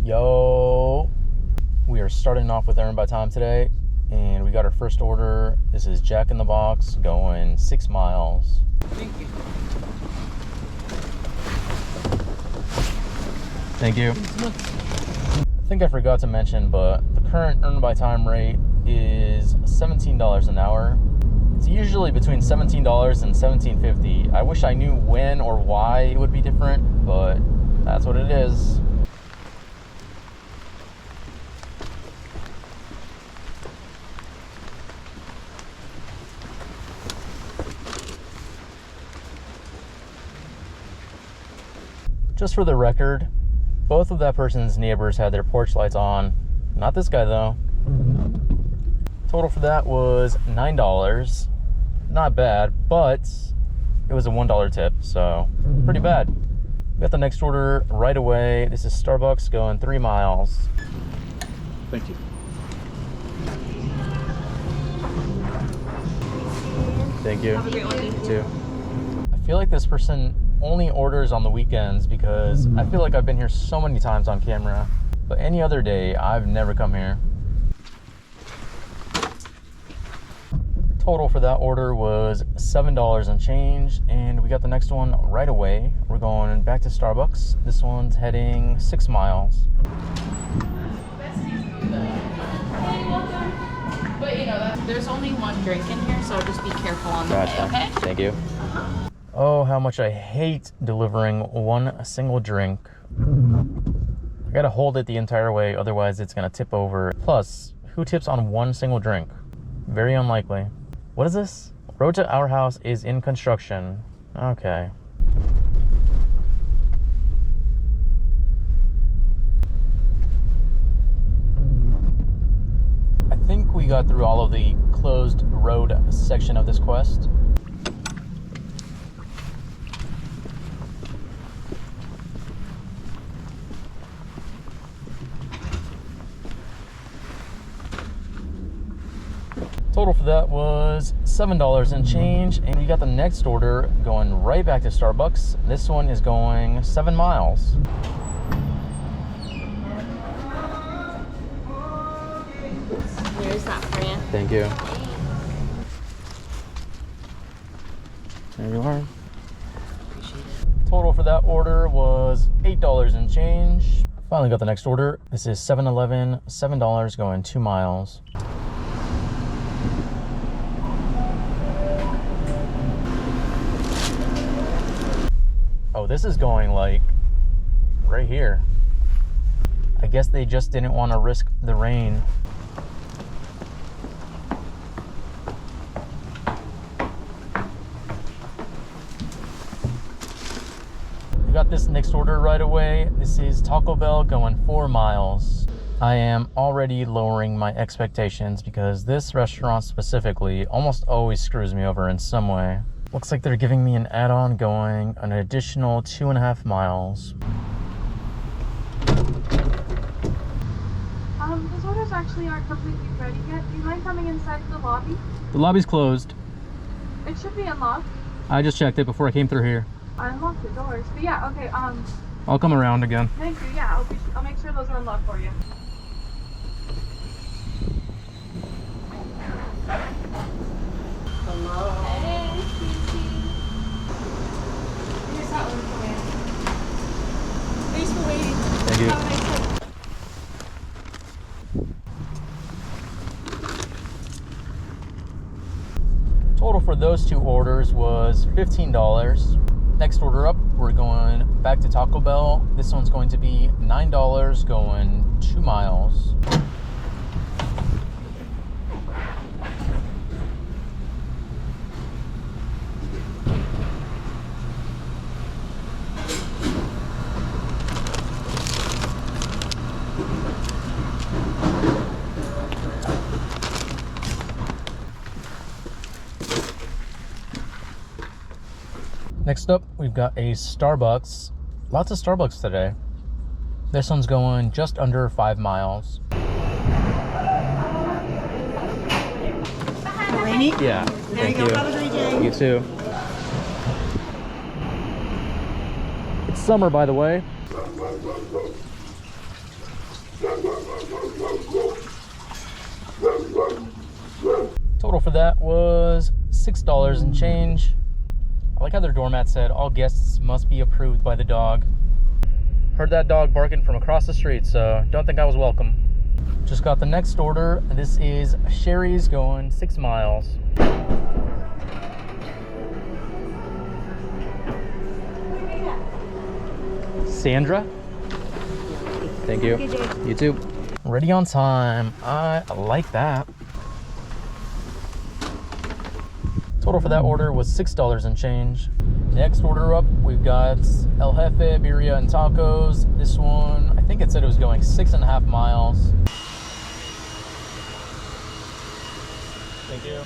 Yo, we are starting off with Earn by Time today, and we got our first order. This is Jack in the Box going 6 miles. Thank you. Thank you. I think I forgot to mention, but the current Earn by Time rate is $17 an hour. It's usually between $17 and $17.50. I wish I knew when or why it would be different, but that's what it is. Just for the record, both of that person's neighbors had their porch lights on. Not this guy though. Total for that was $9. Not bad, but it was a $1 tip, so pretty bad. We got the next order right away. This is Starbucks going 3 miles. Thank you. Thank you. Have a great one. You too. I feel like this person only orders on the weekends because I feel like I've been here so many times on camera, but any other day I've never come here. Total for that order was $7 and change, and we got the next one right away. We're going back to Starbucks. This one's heading 6 miles. But you know, there's only one drink in here, so just be careful on the way, okay? Thank you. Oh, how much I hate delivering one single drink. I gotta hold it the entire way, otherwise it's gonna tip over. Plus, who tips on one single drink? Very unlikely. What is this? Road to our house is in construction. Okay. I think we got through all of the closed road section of this quest. Total for that was $7 and change, and we got the next order going right back to Starbucks. This one is going 7 miles. Here's that for you. Thank you. There you are. Appreciate it. Total for that order was $8 and change. Finally got the next order. This is 7-Eleven, $7 going 2 miles. Oh, this is going like right here. I guess they just didn't want to risk the rain. We got this next order right away. This is Taco Bell going 4 miles. I am already lowering my expectations because this restaurant specifically almost always screws me over in some way. Looks like they're giving me an add-on going an additional 2.5 miles. Those orders actually aren't completely ready yet. Do you mind coming inside the lobby? The lobby's closed. It should be unlocked. I just checked it before I came through here. I unlocked the doors. But yeah, okay, I'll come around again. thank you. Yeah, I'll make sure those are unlocked for you. Hello. Hey, sweetie. Here's that one for you. Thanks for waiting. Thank you. Have a nice day. Total for those 2 orders was $15. Next order up, we're going back to Taco Bell. This one's going to be $9 going 2 miles. Next up, we've got a Starbucks. Lots of Starbucks today. This one's going just under 5 miles. Rainy? Yeah, There you go. Have a great day. You too. It's summer, by the way. that was $6 and change. I like how their doormat said all guests must be approved by the dog. Heard that dog barking from across the street, so don't think I was welcome. Just got the next order. This is Sherry's going 6 miles. Sandra? Thank you. You too. Ready on time. I like that. Total for that order was $6 and change. Next order up, we've got El Jefe, Birria, and Tacos. This one, I think it said it was going 6.5 miles. Thank you.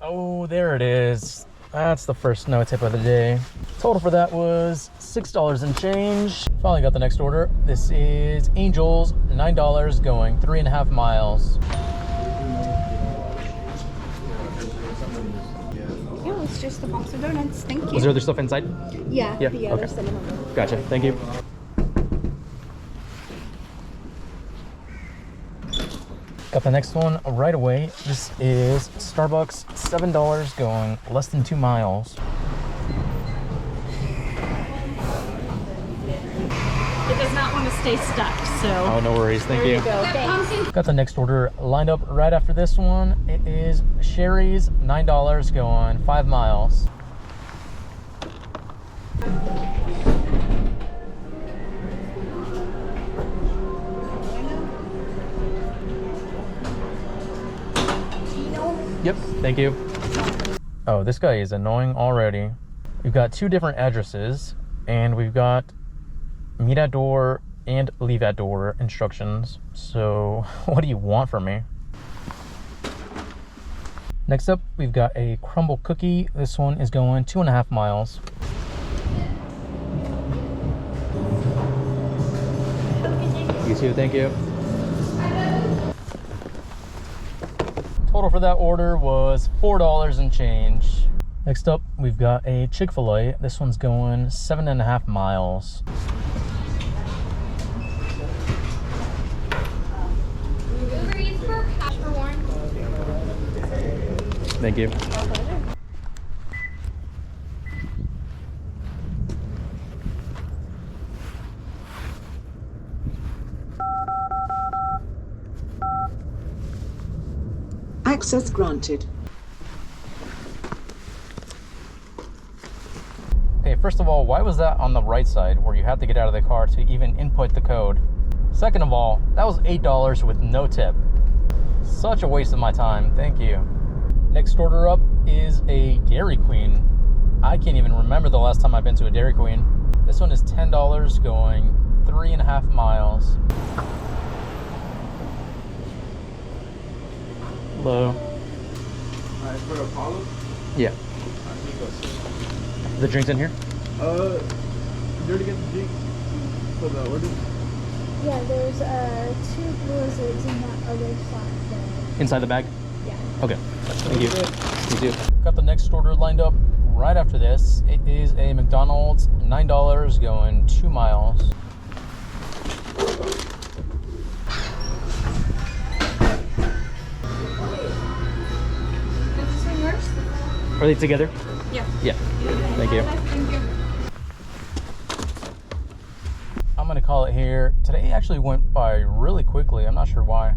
Oh, there it is. That's the first no tip of the day. Total for that was $6 and change. Finally got the next order. This is Angels, $9 going 3.5 miles. Yeah, it's just a box of donuts. Thank you. Was there other stuff inside? Yeah, Yeah, okay. There's some of them. Gotcha. Thank you. Got the next one right away. This is Starbucks, $7 going less than 2 miles. It does not want to stay stuck, so. Oh, no worries. Thank There you. you go. Thanks. Got the next order lined up right after this one. It is Sherry's, $9 going 5 miles. Yep, thank you. Oh, this guy is annoying already. We've got 2 different addresses, and we've got meet at door and leave at door instructions. So what do you want from me? Next up, we've got a crumble cookie. This one is going 2.5 miles. You too, thank you. Total for that order was $4 and change. Next up, we've got a Chick-fil-A. This one's going 7.5 miles. Ubereats for cash for Warren. Thank you. Access granted. Okay, first of all, why was that on the right side where you had to get out of the car to even input the code? Second of all, that was $8 with no tip. Such a waste of my time. Thank you. Next order up is a Dairy Queen. I can't even remember the last time I've been to a Dairy Queen. This one is $10 going 3.5 miles. Hello. For Apollo? Yeah. The drinks in here? You already get the drink for the order? Yeah, there's 2 blizzards in that other side there. Inside the bag? Yeah. Okay. Thank you. You too. Got the next order lined up right after this. It is a McDonald's, $9 going 2 miles. Is this one yours? Are they together? Yeah. Yeah. Thank you. Thank you. I'm gonna call it here. Today actually went by really quickly. I'm not sure why.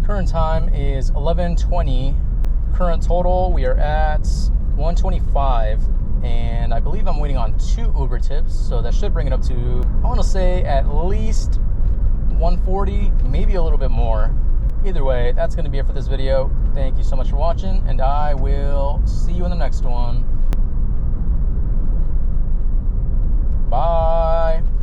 Current time is 11:20. Current total, we are at 125, and I believe I'm waiting on 2 Uber tips, so that should bring it up to, I want to say, at least 140, maybe a little bit more. Either way, that's going to be it for this video. Thank you so much for watching, and I will see you in the next one. Bye.